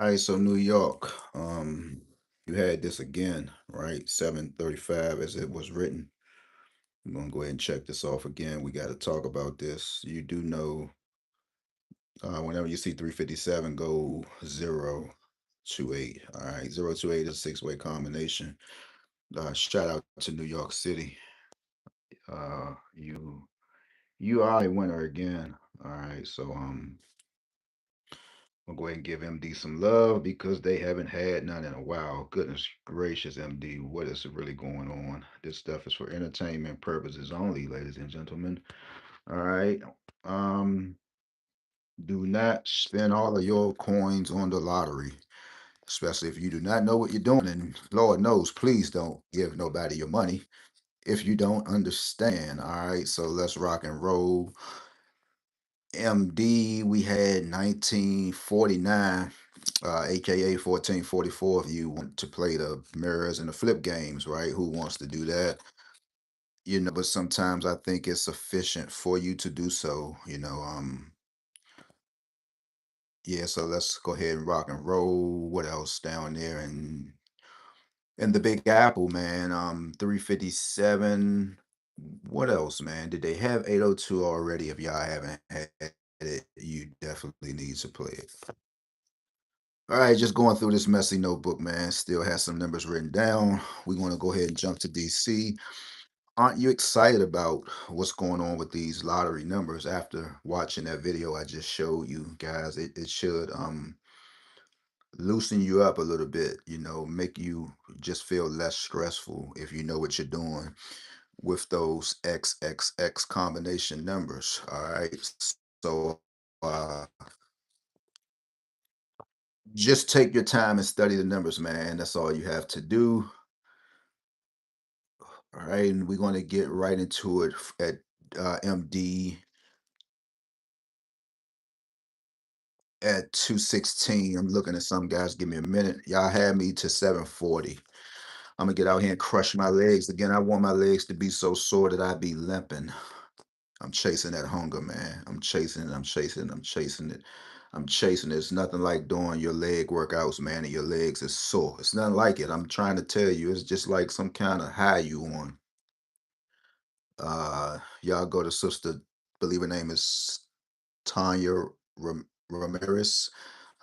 All right, so New York, you had this again, right? 7:35 as it was written. I'm gonna go ahead and check this off again. We got to talk about this. You do know, whenever you see 357, go 028. All right, 028 is a six-way combination. Shout out to New York City. You are a winner again. All right, so I'll go ahead and give MD some love because they haven't had none in a while. Goodness gracious, MD, what is really going on? This stuff is for entertainment purposes only, ladies and gentlemen. All right. Um, do not spend all of your coins on the lottery, especially if you do not know what you're doing. And Lord knows, please don't give nobody your money if you don't understand. All right. So let's rock and roll. MD, we had 1949, aka 1444. If you want to play the mirrors and the flip games, right? Who wants to do that? But sometimes I think it's sufficient for you to do so. Yeah, so let's go ahead and rock and roll. What else down there? And the Big Apple, man, 357. What else, man? Did they have 802 already? If y'all haven't had it, you definitely need to play it. All right, just going through this messy notebook, man. Still has some numbers written down. We're going to go ahead and jump to DC. Aren't you excited about what's going on with these lottery numbers after watching that video I just showed you guys? It should loosen you up a little bit, make you just feel less stressful if you know what you're doing with those XXX combination numbers. All right. So just take your time and study the numbers, man. That's all you have to do. All right. And we're going to get right into it at MD at 216. I'm looking at some guys. Give me a minute. Y'all had me to 740. I'm going to get out here and crush my legs. Again, I want my legs to be so sore that I be limping. I'm chasing that hunger, man. I'm chasing it. I'm chasing it. I'm chasing it. I'm chasing it. It's nothing like doing your leg workouts, man, and your legs is sore. It's nothing like it. I'm trying to tell you, it's just like some kind of high you on. Y'all go to Sister, believe her name is Tanya Ramirez.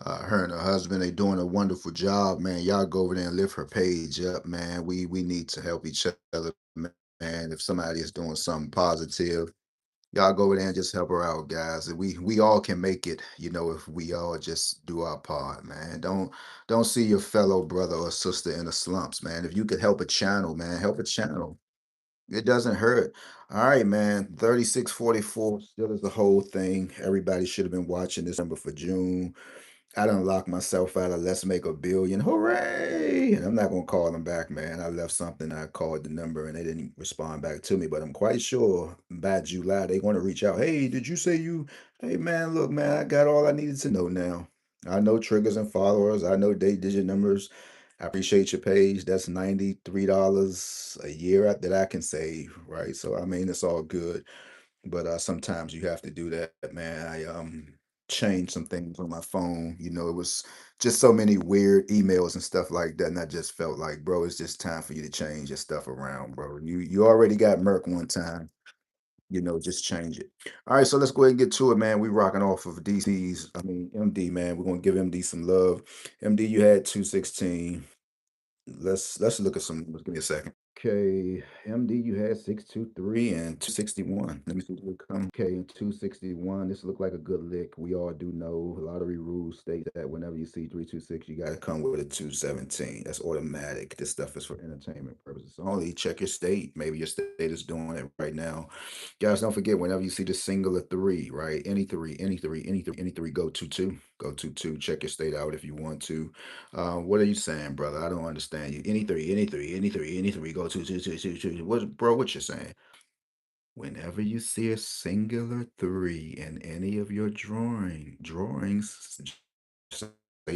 Her and her husband, they doing a wonderful job, man. Y'all go over there and lift her page up, man. We need to help each other, man. If somebody is doing something positive, y'all go over there and just help her out, guys. And we all can make it, if we all just do our part, man. Don't see your fellow brother or sister in the slumps, man. If you could help a channel, man, help a channel. It doesn't hurt. All right, man. 3644 still is the whole thing. Everybody should have been watching this number for June. I done locked myself out of Let's Make a Billion. Hooray! And I'm not gonna call them back, man. I left something, I called the number and they didn't respond back to me. But I'm quite sure by July they're gonna reach out. Hey, did you say you? Hey man, look, man, I got all I needed to know now. I know triggers and followers, I know date digit numbers. I appreciate your page. That's $93 a year that I can save, right? So I mean it's all good. But sometimes you have to do that, man. I changed some things on my phone. It was just so many weird emails and stuff like that, and I just felt like, bro, it's just time for you to change your stuff around, bro. You already got Merc one time. Just change it. All right, so let's go ahead and get to it, man. We rocking off of MD, man. We're gonna give MD some love. MD, you had 216. Let's look at some. Give me a second. Okay, MD, you had 623 and 261. Let me see what come. Okay, and 261. This looked like a good lick. We all do know lottery rules state that whenever you see 326, you got to come with a 217. That's automatic. This stuff is for entertainment purposes only. Check your state. Maybe your state is doing it right now. Guys, don't forget whenever you see the singular three, right? Any three, any three, any three, go to two. Go to two. Check your state out if you want to. What are you saying, brother? I don't understand you. Any three, any three, any three, any three, go two. What, bro, what you saying? Whenever you see a singular three in any of your drawings, say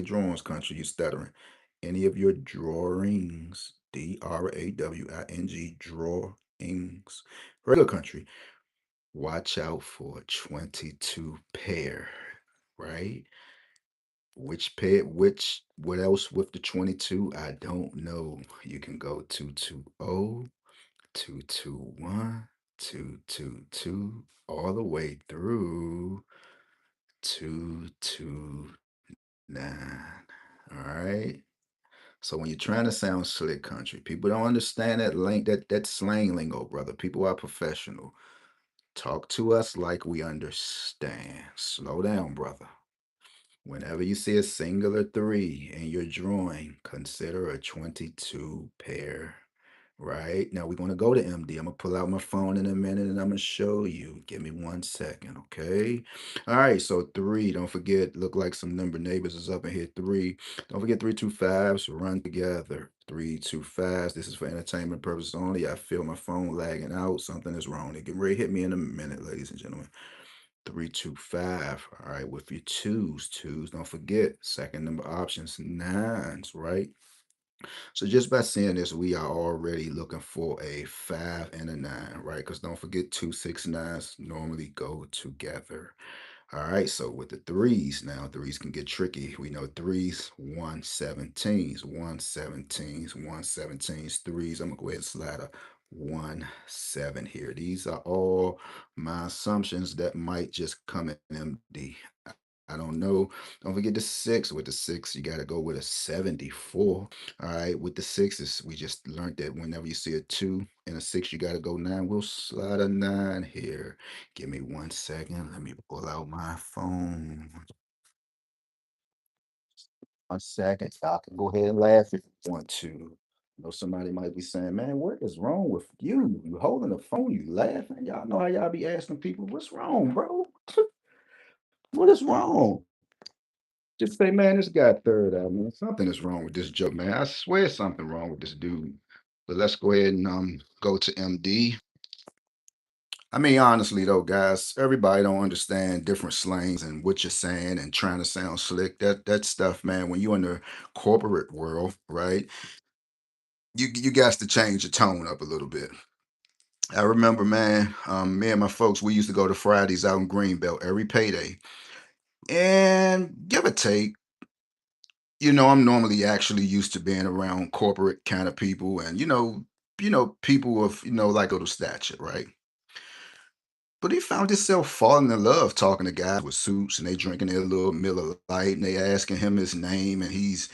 drawings, country, you stuttering. Any of your drawings, DRAWING, drawings, regular country, watch out for 22 pair, right? Which pair, what else with the 22? I don't know. You can go 220, 221, 222, all the way through 229. All right. So when you're trying to sound slick country, people don't understand that slang lingo, brother. People are professional. Talk to us like we understand. Slow down, brother. Whenever you see a singular three in your drawing, consider a 22 pair. Right now, we're going to go to MD. I'm going to pull out my phone in a minute and I'm going to show you. Give me 1 second, okay? All right, so three, don't forget, look like some number neighbors is up in here. Three, don't forget 3 2 5s, run together. 3 2 5s, this is for entertainment purposes only. I feel my phone lagging out. Something is wrong. It can really hit me in a minute, ladies and gentlemen. 3 2 5. All right, with your twos, don't forget second number options, nines, right? So just by saying this, we are already looking for a five and a nine, right? Because don't forget 2 6 9s normally go together. All right, so with the threes now, threes can get tricky. We know threes, 117s, 117s, 117s, threes. I'm gonna go ahead and slide a 1 7 here. These are all my assumptions that might just come in MD. I don't know. Don't forget the six. With the six, you got to go with a 74. All right. With the sixes, we just learned that whenever you see a two and a six, you got to go nine. We'll slide a nine here. Give me 1 second. Let me pull out my phone. 1 second. Y'all can go ahead and laugh if you want to. I know somebody might be saying, man, what is wrong with you? You holding the phone, you laughing. Y'all know how y'all be asking people, what's wrong, bro? What is wrong? Just say, man, this guy third out, man. Something is wrong with this joke, man. I swear something wrong with this dude. But let's go ahead and go to MD. I mean, honestly though, guys, everybody don't understand different slangs and what you're saying and trying to sound slick. That stuff, man. When you're in the corporate world, right? You got to change your tone up a little bit. I remember, man, me and my folks, we used to go to Fridays out in Greenbelt every payday, and give or take, I'm normally actually used to being around corporate kind of people, and people of like little stature, right? But he found himself falling in love talking to guys with suits, and they drinking their little Miller Lite, and they asking him his name, and he's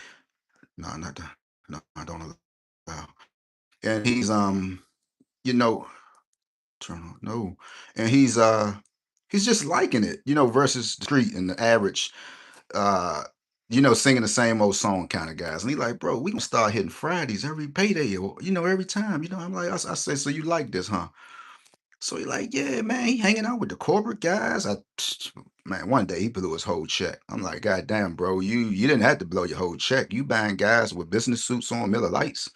no, not that, no, I don't allow. And he's you know, turn on no, and he's just liking it, versus the street and the average uh, singing the same old song kind of guys. And he like, bro, we gonna start hitting Fridays every payday or every time. I'm like, I say, so you like this, huh? So he like, yeah, man, he hanging out with the corporate guys. Man, one day he blew his whole check. I'm like, God damn, bro, you didn't have to blow your whole check. You buying guys with business suits on Miller Lights.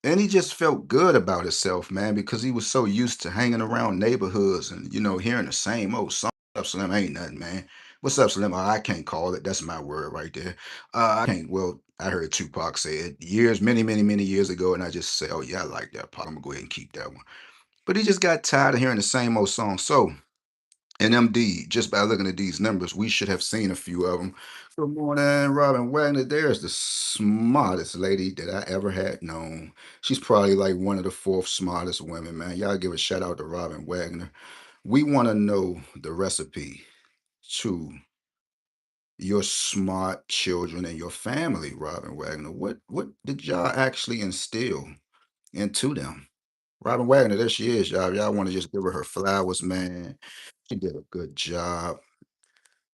And he just felt good about himself, man, because he was so used to hanging around neighborhoods and, hearing the same old song. What's up, Slim? Ain't nothing, man. What's up, Slim? I can't call it. That's my word right there. I can't. Well, I heard Tupac say it years, many, many, many years ago, and I just say, oh, yeah, I like that part. I'm going to go ahead and keep that one. But he just got tired of hearing the same old song. So, in MD, just by looking at these numbers, we should have seen a few of them. Good morning, Robin Wagner. There's the smartest lady that I ever had known. She's probably like one of the fourth smartest women, man. Y'all give a shout out to Robin Wagner. We want to know the recipe to your smart children and your family, Robin Wagner. What did y'all actually instill into them? Robin Wagner, there she is, y'all. Y'all want to just give her flowers, man. She did a good job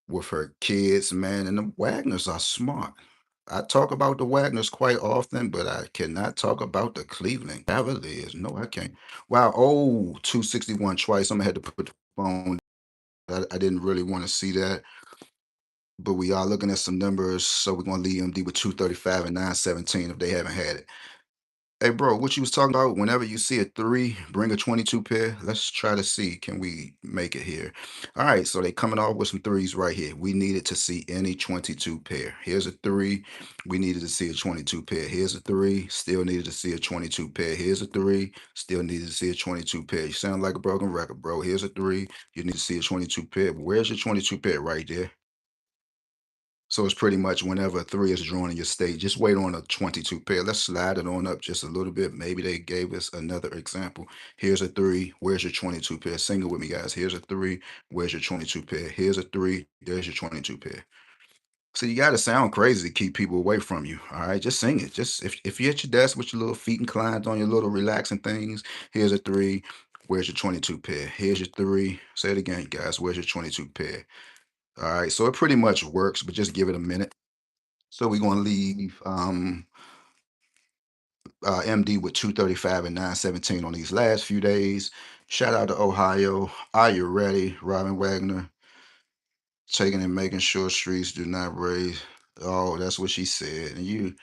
with her kids, man. And the Wagners are smart. I talk about the Wagners quite often, but I cannot talk about the Cleveland Cavaliers. No, I can't. Wow. Oh, 261 twice. I'm gonna have to put the phone. I didn't really want to see that, but we are looking at some numbers. So we're gonna leave MD with 235 and 917 if they haven't had it. Hey, bro, what you was talking about, whenever you see a three, bring a 22 pair. Let's try to see, can we make it here? All right, so they coming off with some threes right here. We needed to see any 22 pair. Here's a three. We needed to see a 22 pair. Here's a three. Still needed to see a 22 pair. Here's a three. Still needed to see a 22 pair. You sound like a broken record, bro. Here's a three. You need to see a 22 pair. Where's your 22 pair? Right there. So it's pretty much whenever a three is drawn in your state, just wait on a 22 pair. Let's slide it on up just a little bit. Maybe they gave us another example. Here's a three. Where's your 22 pair? Sing it with me, guys. Here's a three. Where's your 22 pair? Here's a three. There's your 22 pair. So you got to sound crazy to keep people away from you. All right, just sing it. Just if you're at your desk with your little feet inclined on your little relaxing things, here's a three. Where's your 22 pair? Here's your three. Say it again, guys. Where's your 22 pair? All right, so it pretty much works, but just give it a minute. So we're gonna leave MD with 235 and 917 on these last few days. Shout out to Ohio. Are you ready, Robin Wagner? Taking and making sure streets do not raise. Oh, that's what she said. And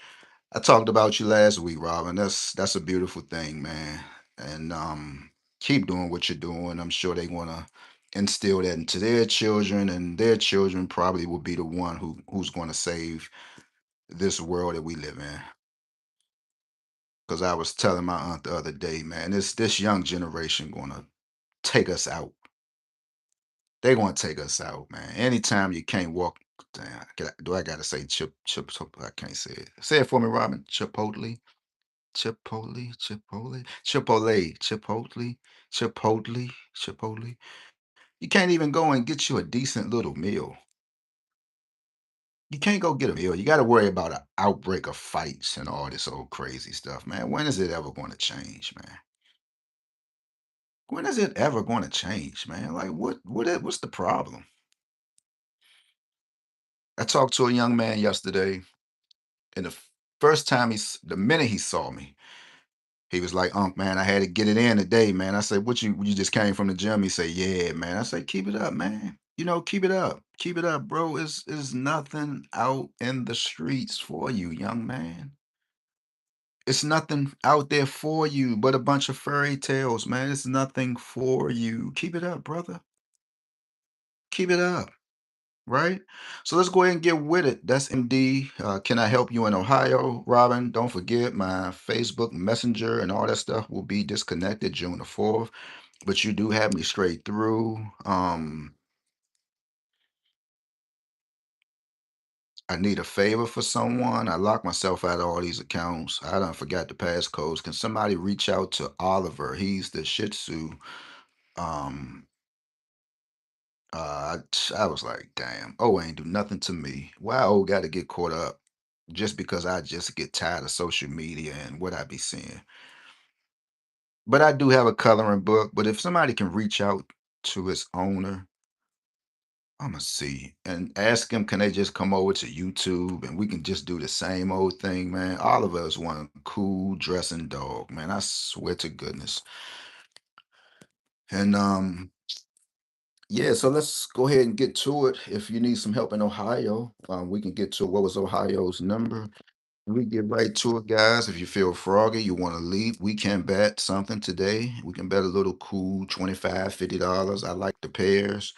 I talked about you last week, Robin. That's a beautiful thing, man. And keep doing what you're doing. I'm sure they want to instill that into their children, and their children probably will be the one who's going to save this world that we live in. Because I was telling my aunt the other day, man, this young generation gonna take us out. They gonna take us out, man. Anytime you can't walk, damn, do I gotta say chip? I can't say it. Say it for me, Robin. Chipotle. Chipotle. You can't even go and get you a decent little meal. You can't go get a meal. You got to worry about an outbreak of fights and all this old crazy stuff, man. When is it ever going to change, man? When is it ever going to change, man? Like, what's the problem? I talked to a young man yesterday, and first time the minute he saw me, he was like, "Unc, man, I had to get it in today, man." I said, "What you just came from the gym?" He said, "Yeah, man." I said, "Keep it up, man. Keep it up, bro. Is nothing out in the streets for you, young man. It's nothing out there for you but a bunch of fairy tales, man. It's nothing for you. Keep it up, brother. Keep it up." Right? So let's go ahead and get with it. That's MD. Can I help you in Ohio, Robin? Don't forget my Facebook Messenger and all that stuff will be disconnected June the 4th. But you do have me straight through. I need a favor for someone. I locked myself out of all these accounts. I done forgot the passcodes. Can somebody reach out to Oliver? He's the Shih Tzu. Um, I was like, damn, oh, ain't do nothing to me. Why oh got to get caught up just because I just get tired of social media and what I be seeing. But I do have a coloring book. But if somebody can reach out to its owner, I'm gonna see and ask him, can they just come over to YouTube and we can just do the same old thing, man. Oliver is one cool dressing dog, man. I swear to goodness. And yeah, so let's go ahead and get to it. If you need some help in Ohio, we can get to what was Ohio's number. We get right to it, guys. If you feel froggy, you want to leave, we can bet something today. We can bet a little cool 25, $50. I like the pairs.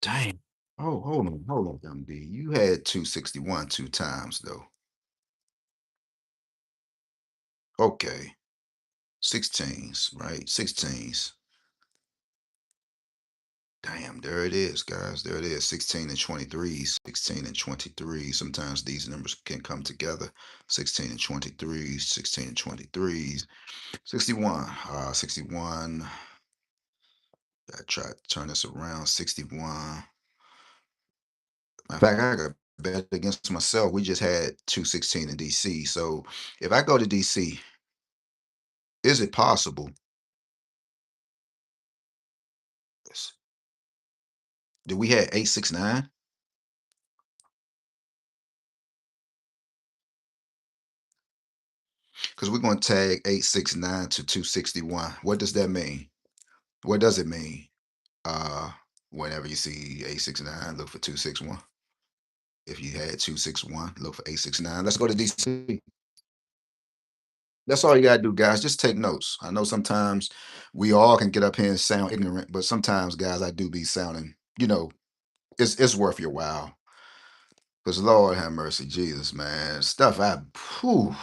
Dang. Oh, hold on, MD. You had 261 two times though. Okay. 16s, right? 16s. Damn, there it is, guys. There it is. 16 and 23. 16 and 23. Sometimes these numbers can come together. 16 and 23. 16 and 23. 61. 61. I try to turn this around. 61. In fact, I got bet against myself. We just had 216 in DC. So if I go to DC, is it possible? Yes. Did we had 869? Because we're going to tag 869 to 261. What does that mean? What does it mean? Uh, Whenever you see 869, look for 261. If you had 261, look for 869. Let's go to DC. That's all you gotta do, guys. Just take notes. I know sometimes we all can get up here and sound ignorant, but sometimes, guys, I do be sounding, it's worth your while. Because Lord have mercy, Jesus, man. Whew,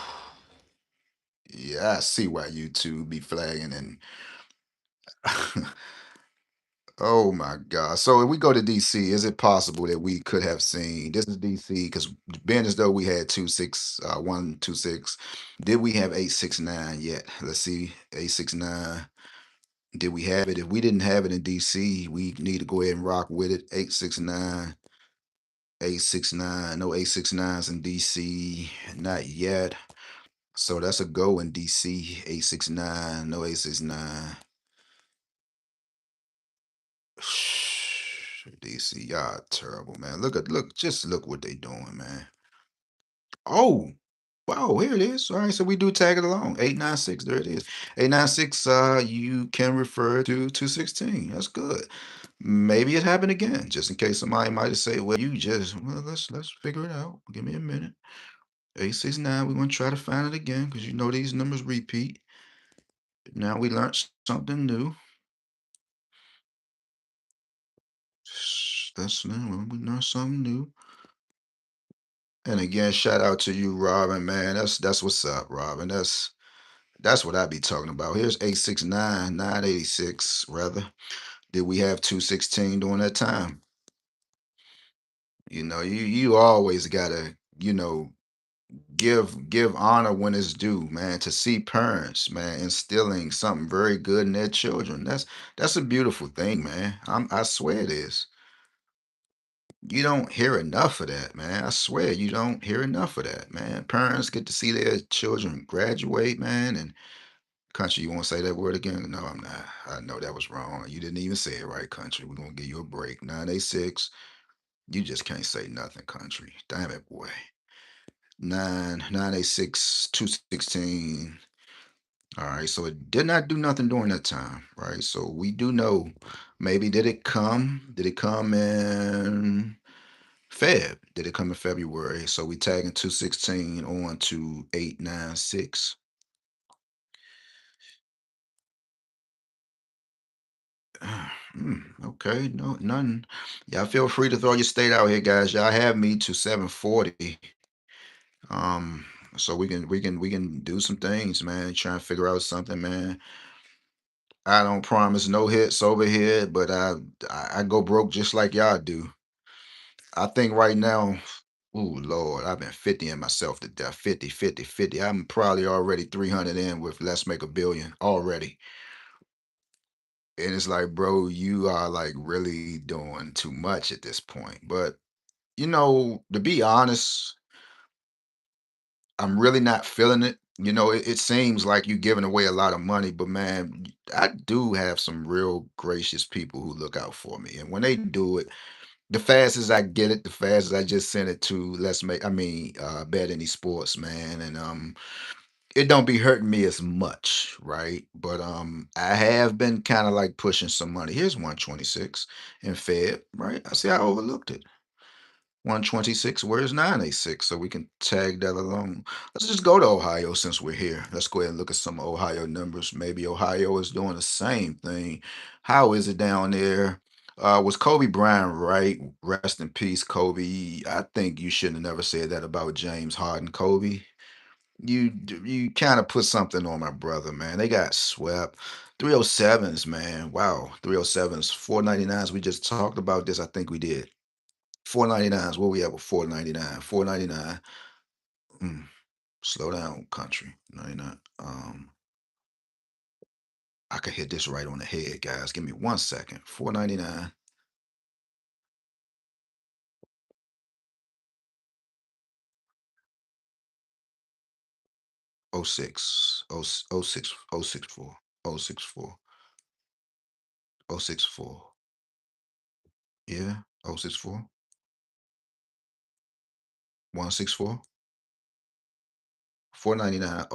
yeah, I see why YouTube be flagging and Oh my God. So if we go to DC, is it possible that we could have seen this is DC because being as though we had 126, did we have 869 yet? Let's see, 869. Did we have it? If we didn't have it in DC, we need to go ahead and rock with it. 869, 869. No 869s in DC, not yet. So that's a go in DC. 869, no 869. DC, y'all terrible, man. Just look what they doing, man. Oh, wow, here it is. All right, so we do tag it along. 896, there it is. 896, you can refer to 216. That's good. Maybe it happened again, just in case somebody might say, well, well, let's figure it out. Give me a minute. 869, we're gonna try to find it again because you know these numbers repeat. Now we learned something new. That's new. We learned something new. And again, shout out to you, Robin, man. That's what's up, Robin. That's what I be talking about. Here's 869, 986, rather. Did we have 216 during that time? You always gotta, give honor when it's due, man. To see parents, man, instilling something very good in their children. That's a beautiful thing, man. I swear it is. You don't hear enough of that, man. I swear you don't hear enough of that, man. Parents get to see their children graduate, man. And country, you want to say that word again? No, I'm not. I know that was wrong. You didn't even say it right, country. We're gonna give you a break. 986. You just can't say nothing, country. Damn it, boy. 986 216. All right, so it did not do nothing during that time, right? So we do know maybe did it come? Did it come in Feb? Did it come in February? So we tagging 216 on to 896. Okay, no, none. Y'all feel free to throw your state out here, guys. Y'all have me to 740. Um, so we can do some things, man. Try and figure out something, man. I don't promise no hits over here, but I go broke just like y'all do. I think right now, oh Lord, I've been 50ing myself to death. 50, 50, 50. I'm probably already 300 in with Let's Make a Billion already. And it's like, bro, you are like really doing too much at this point. But to be honest, I'm really not feeling it. It seems like you're giving away a lot of money, but man, I do have some real gracious people who look out for me. And when they do it, the fastest I get it, the fastest I just send it to Bet Any Sports, man. And it don't be hurting me as much, right? But I have been kind of like pushing some money. Here's 126 in Fed, right? I see I overlooked it. 126, where's 986? So we can tag that along. Let's just go to Ohio since we're here. Let's go ahead and look at some Ohio numbers. Maybe Ohio is doing the same thing. How is it down there? Was Kobe Bryant right? Rest in peace, Kobe. I think you shouldn't have never said that about James Harden. Kobe, you kind of put something on my brother, man. They got swept. 307s, man. Wow. 307s, 499s. We just talked about this. I think we did. 499s. What we have with 499? 499. Mm, slow down, country. 99. I could hit this right on the head, guys. Give me 1 second. 499. Oh six. Oh six. Oh six four. Oh six four. Oh six four. Yeah. Oh 64. 164. 499.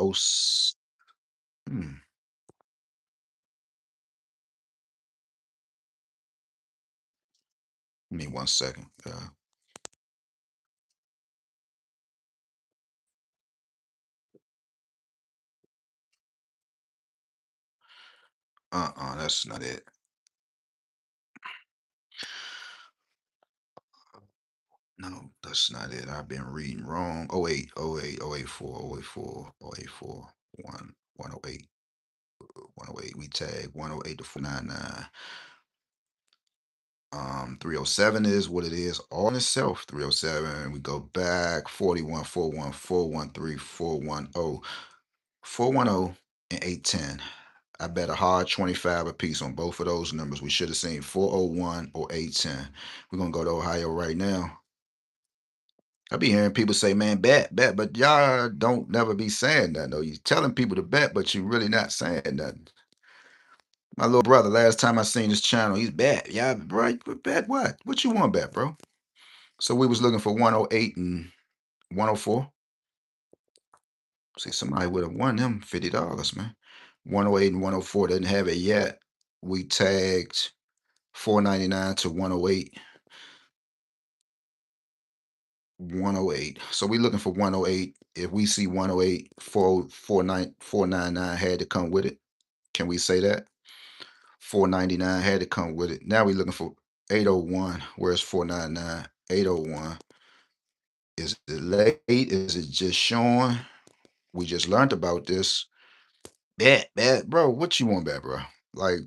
Hmm. Give me 1 second. That's not it. No, that's not it. I've been reading wrong. Oh eight. Oh eight. Oh eight four. Oh eight four. Oh eight four. 108. 108. We tag 108 to 499. 307 is what it is all in itself. 307. We go back 41, 41, 413, 410, 410, and 810. I bet a hard 25 apiece on both of those numbers. We should have seen 401 or 810. We're gonna go to Ohio right now. I be hearing people say, man, bet, bet, but y'all don't never be saying that though. You telling people to bet, but you really not saying nothing. My little brother, last time I seen his channel, he's bet. Yeah, bro, you bet what? What you want bet, bro? So we was looking for 108 and 104. See, somebody would have won them $50, man. 108 and 104 didn't have it yet. We tagged 499 to 108. 108. So we looking for 108. If we see 108, 499 had to come with it. Can we say that? 499 had to come with it. Now we're looking for 801. Where's 499? 801. Is it late? Is it just showing? We just learned about this. Bet, bro. What you want, bet, bro? Like,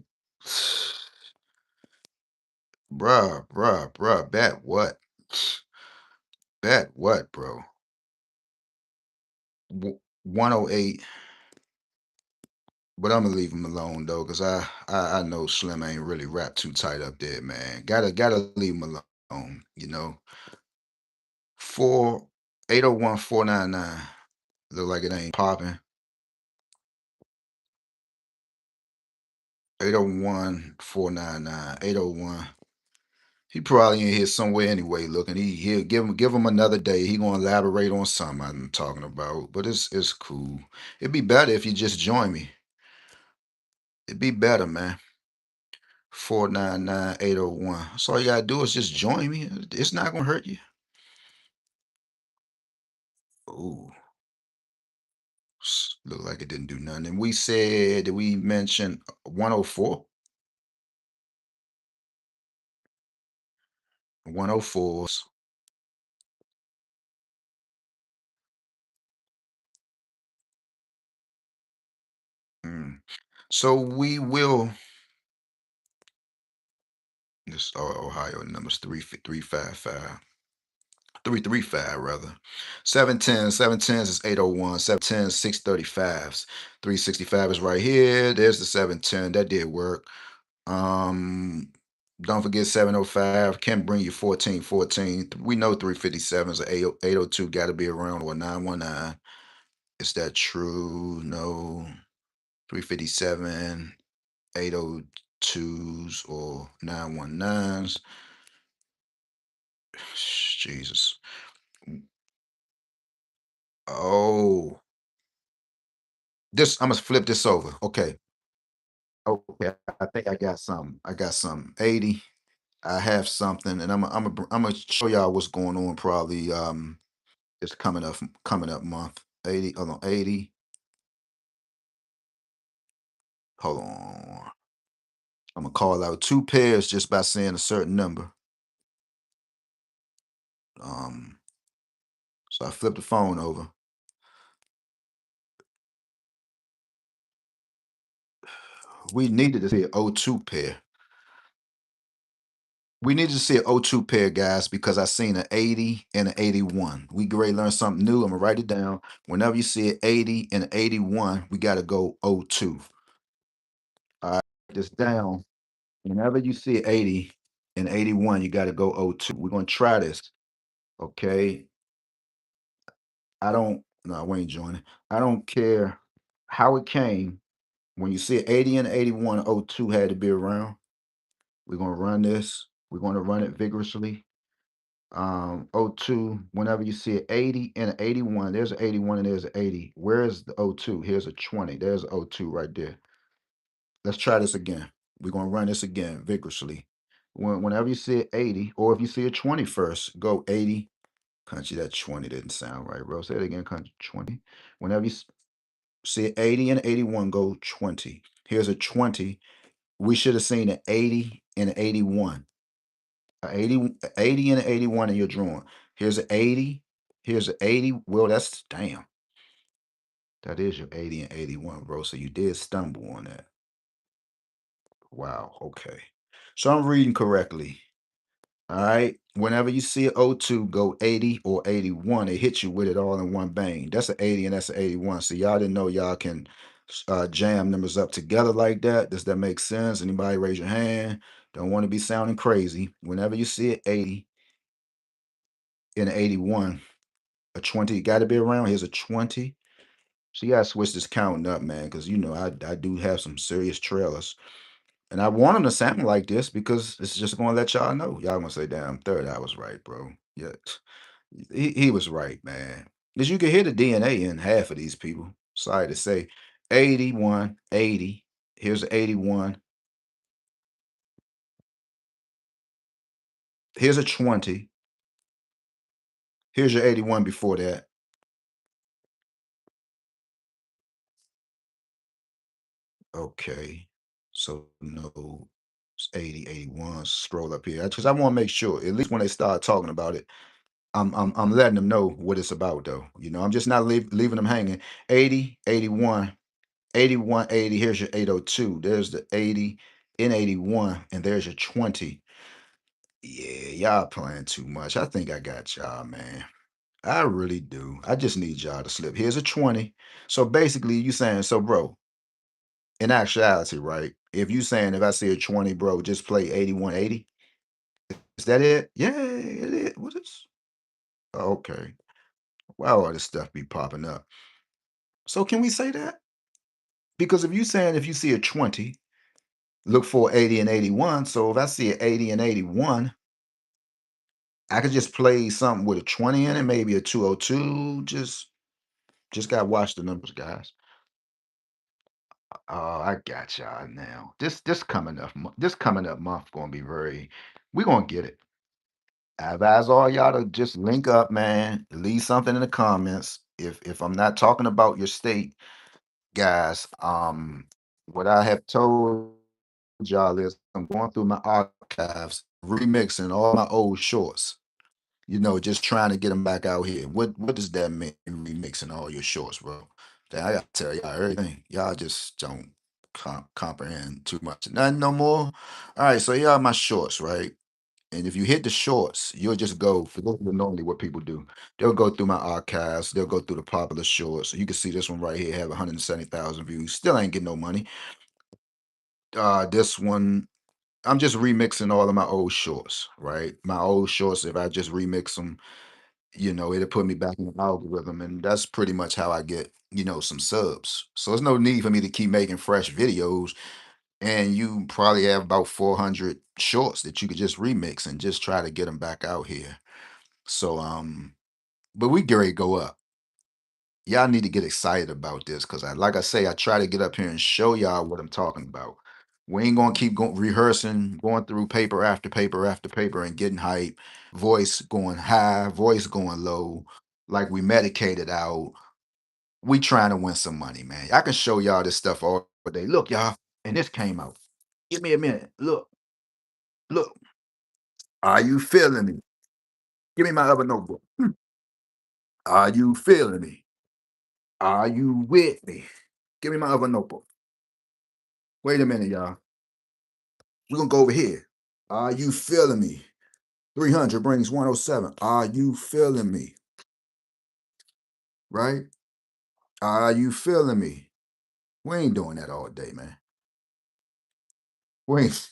bruh. Bet what? Bet what, bro? 108. But I'm gonna leave him alone though, cause I know Slim ain't really wrapped too tight up there, man. Gotta leave him alone. You know, 4 801 499. Look like it ain't popping. 801 499. 801. He probably in here somewhere anyway. Looking, he'll give him another day. He gonna elaborate on something I'm talking about. But it's cool. It'd be better if you just join me. It'd be better, man. 499 801. That's all you gotta do is just join me. It's not gonna hurt you. Ooh, look like it didn't do nothing. And we said that we mentioned 104. 104s. Mm. So we will this Ohio numbers 355. 335 rather. 710s is 801. 710 635s. 365 is right here. There's the 710. That did work. Um, don't forget 705 can bring you 1414. We know 357s or 802 got to be around or 919. Is that true? No. 357, 802s or 919s. Jesus. Oh, this I'm gonna flip this over. Okay. Okay. I think I got something. I got something. 80. I have something, and I'm gonna show y'all what's going on. Probably it's coming up month 80. Hold on, 80. Hold on. I'm gonna call out two pairs just by saying a certain number. Um, so I flip the phone over. We needed to see an O2 pair. We needed to see an O2 pair, guys, because I seen an 80 and an 81. We get ready to learn something new. I'm gonna write it down. Whenever you see an 80 and an 81, we gotta go O2. All right, write this down. Whenever you see 80 and 81, you got to go O2. We're going to try this. Okay. No, we ain't joining. I don't care how it came. When you see 80 and 81, O2 had to be around. We're going to run this. We're going to run it vigorously. O2, whenever you see an 80 and an 81, there's an 81 and there's an 80. Where's the O2? Here's a 20. There's O2 right there. Let's try this again. We're going to run this again vigorously. Whenever you see an 80, or if you see a 20 first, go 80. Country, that 20 didn't sound right, bro. Say it again, country, 20. Whenever you see an 80 and 81, go 20. Here's a 20. We should have seen an 80 and an 81. A 80 and an 81 in your drawing. Here's an 80. Here's an 80. Well, that's damn. That is your 80 and 81, bro. So you did stumble on that. Wow. Okay. So I'm reading correctly. All right. Whenever you see an O2 go 80 or 81, it hits you with it all in one bang. That's an 80 and that's an 81. So y'all didn't know y'all can jam numbers up together like that. Does that make sense? Anybody raise your hand? Don't want to be sounding crazy. Whenever you see an 80 and an 81, a 20 got to be around. Here's a 20. So you gotta switch this counting up, man, because you know I do have some serious trailers. And I want them to sound like this because it's just gonna let y'all know. Y'all gonna say, damn, third I was right, bro. Yeah. He was right, man. Because you can hear the DNA in half of these people. Sorry to say. 81, 80. Here's a 81. Here's a 20. Here's your 81 before that. Okay. So no, it's 80, 81. Scroll up here. Because I want to make sure, at least when they start talking about it, I'm letting them know what it's about though. You know, I'm just not leaving them hanging. 80, 81, 81, 80. Here's your 802. There's the 80 in 81, and there's your 20. Yeah, y'all playing too much. I think I got y'all, man. I really do. I just need y'all to slip. Here's a 20. So basically, you saying, so bro, in actuality, right? If you saying if I see a 20, bro, just play 8180. Is that it? Yeah, it is. What is? Okay. Why all this stuff be popping up? So can we say that? Because if you saying if you see a 20, look for 80 and 81. So if I see an 80 and 81, I could just play something with a 20 in it, maybe a 202. Just gotta watch the numbers, guys. Oh, I got y'all now. This coming up this coming up month gonna be very we're gonna get it. I advise all y'all to just link up, man. Leave something in the comments. If I'm not talking about your state, guys, what I have told y'all is I'm going through my archives, remixing all my old shorts. You know, just trying to get them back out here. What does that mean? Remixing all your shorts, bro? Then I gotta tell y'all everything. Y'all just don't comprehend too much. Nothing no more. All right, so here are my shorts, right? And if you hit the shorts, you'll just go for those are normally what people do. They'll go through my archives. They'll go through the popular shorts. You can see this one right here have 170,000 views. Still ain't getting no money. This one, I'm just remixing all of my old shorts, right? My old shorts. If I just remix them, you know, it'll put me back in the algorithm, and that's pretty much how I get, you know, some subs. So there's no need for me to keep making fresh videos. And you probably have about 400 shorts that you could just remix and just try to get them back out here. So, but we get ready to go up. Y'all need to get excited about this because like I say, I try to get up here and show y'all what I'm talking about. We ain't gonna keep going rehearsing, going through paper after paper after paper and getting hype, voice going high, voice going low, like we medicated out. We trying to win some money, man. I can show y'all this stuff all day. Look, y'all, and this came out. Give me a minute. Look, look. Are you feeling me? Give me my other notebook. Are you feeling me? Are you with me? Give me my other notebook. Wait a minute, y'all. We're gonna go over here. Are you feeling me? 300 brings 107. Are you feeling me? Right? Are you feeling me? We ain't doing that all day, man. We ain't,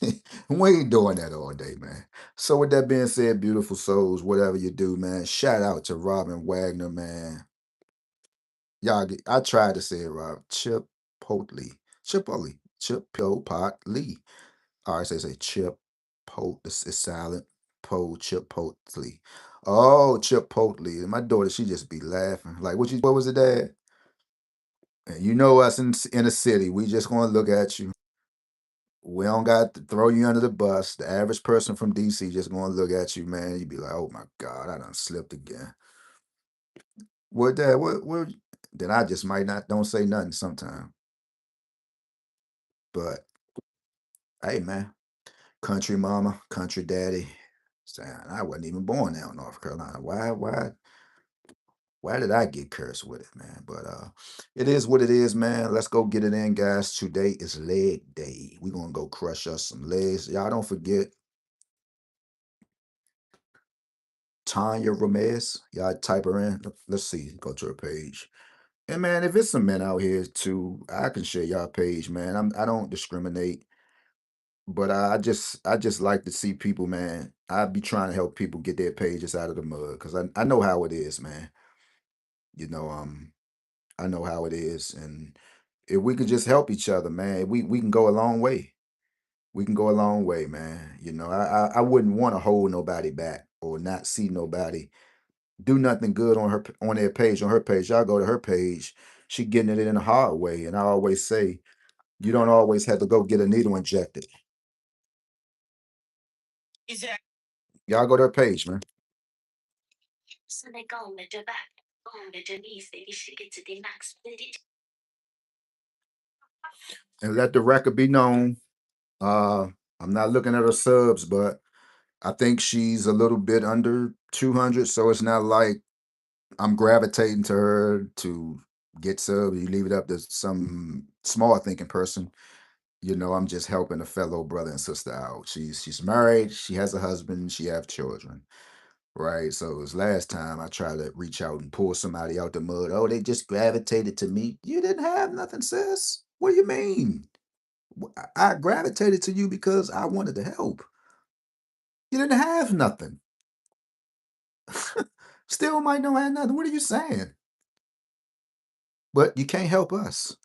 we ain't doing that all day, man. So with that being said, beautiful souls, whatever you do, man, shout out to Robin Wagner, man. I tried to say it, Rob. Chipotle. Chipotle. All right, say chip, this is silent. Chipotle. Oh, Chipotle. And my daughter, she just be laughing. Like, what was it, Dad? And you know us in the city, we just gonna look at you. We don't got to throw you under the bus. The average person from DC just gonna look at you, man. You be like, oh my God, I done slipped again. What, Dad? What? Then I just might not don't say nothing sometime. But hey, man, country mama, country daddy. Saying I wasn't even born now in North Carolina. Why did I get cursed with it, man? But it is what it is, man. Let's go get it in, guys. Today is leg day. We're gonna go crush us some legs. Y'all don't forget Tanya Ramirez. Y'all type her in. Let's see. Go to her page. And man, if it's some men out here too, I can share y'all page, man. I don't discriminate, but I just like to see people, man. I be trying to help people get their pages out of the mud because I know how it is, man. You know, I know how it is, and if we could just help each other, man, we can go a long way. We can go a long way, man. I wouldn't want to hold nobody back or not see nobody do nothing good on on their page, on her page. Y'all go to her page, she getting it in a hard way. And I always say, you don't always have to go get a needle injected. Y'all go to her page, man. And let the record be known. Uh I'm not looking at her subs, but I think she's a little bit under 200. So it's not like I'm gravitating to her to get subs. You leave it up to some small thinking person. I'm just helping a fellow brother and sister out. She's married, she has a husband, she have children, right? So it was last time I tried to reach out and pull somebody out the mud. Oh, they just gravitated to me. You didn't have nothing, sis. What do you mean? I gravitated to you because I wanted to help. You didn't have nothing. Still might not have nothing. What are you saying? But you can't help us.